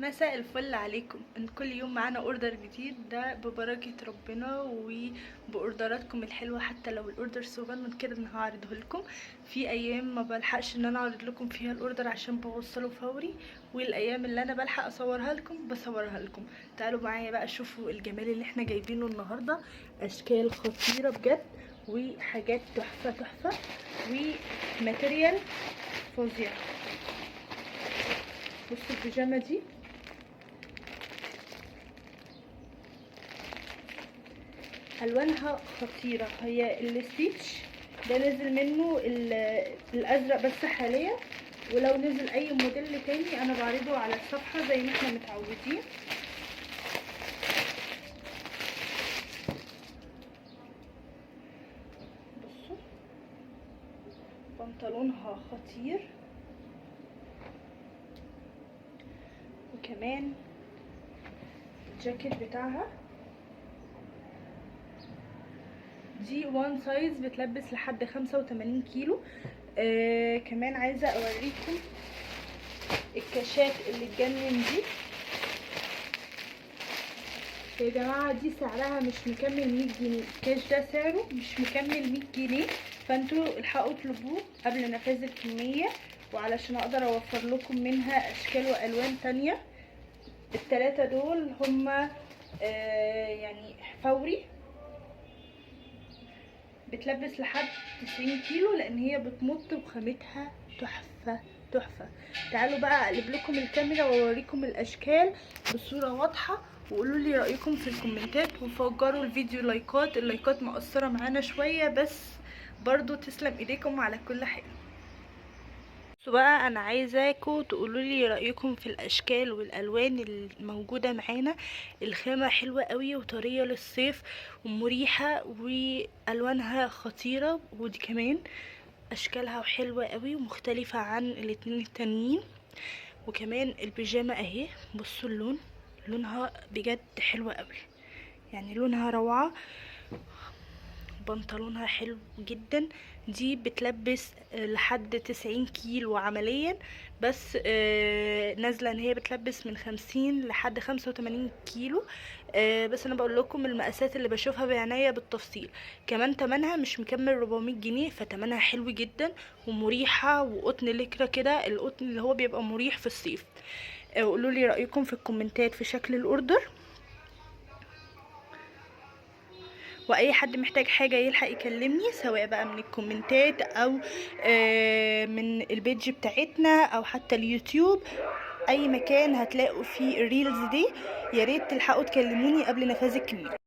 مساء الفل عليكم. ان كل يوم معانا اوردر جديد، ده ببركة ربنا وباوردراتكم الحلوة. حتى لو الاوردر صغنن كده انا هعرضه لكم. في ايام ما بلحقش ان انا اعرض لكم فيها الاوردر عشان بوصله فوري، والايام اللي انا بلحق اصورها لكم بصورها لكم. تعالوا معايا بقى شوفوا الجمال اللي احنا جايبينه النهارده. اشكال خطيرة بجد، وحاجات تحفة تحفة، وماتيريال فظيع. بصوا البيجامة دي الوانها خطيره. هي الستيتش ده نزل منه الازرق بس حاليا، ولو نزل اي موديل تاني انا بعرضه على الصفحه زي ما احنا متعودين. بصوا بنطلونها خطير، وكمان الجاكيت بتاعها دي وان سايز بتلبس لحد 85 كيلو. كمان عايزه اوريكم الكاشات اللي تجنن دي يا جماعه. دي سعرها مش مكمل 100 جنيه، الكاش ده سعره مش مكمل 100 جنيه، فانتوا الحقوا اطلبوه قبل نفاذ الكميه، وعلشان اقدر اوفر لكم منها اشكال والوان تانية. التلاتة دول هما يعني فوري، بتلبس لحد 90 كيلو لان هي بتمط وخامتها تحفه تحفه. تعالوا بقى اقلب لكم الكاميرا واوريكم الاشكال بصوره واضحه، وقولوا لي رايكم في الكومنتات، وفجروا الفيديو لايكات. اللايكات مقصره معانا شويه بس برضو تسلم ايديكم على كل حاجه. بصوا بقى، انا عايزاكم تقولوا لي رايكم في الاشكال والالوان الموجوده معانا. الخامه حلوه قوي وطريه للصيف ومريحه، والوانها خطيره، ودي كمان اشكالها حلوه قوي ومختلفه عن الاتنين التانيين. وكمان البيجامه اهي، بصوا اللون، لونها بجد حلوه قوي، يعني لونها روعه. بنطلونها حلو جدا. دي بتلبس لحد 90 كيلو عمليا، بس نازله ان هي بتلبس من 50 لحد 85 كيلو. بس انا بقول لكم المقاسات اللي بشوفها بعناية بالتفصيل. كمان تمنها مش مكمل 400 جنيه، فتمنها حلو جدا ومريحه، وقطن لكرة كده، القطن اللي هو بيبقى مريح في الصيف. قولوا لي رايكم في الكومنتات في شكل الاوردر، واي حد محتاج حاجه يلحق يكلمني، سواء بقى من الكومنتات او من البيج بتاعتنا او حتى اليوتيوب. اي مكان هتلاقوا فيه الريلز دي، يا ريت تلحقوا تكلموني قبل نفاذ الكميه.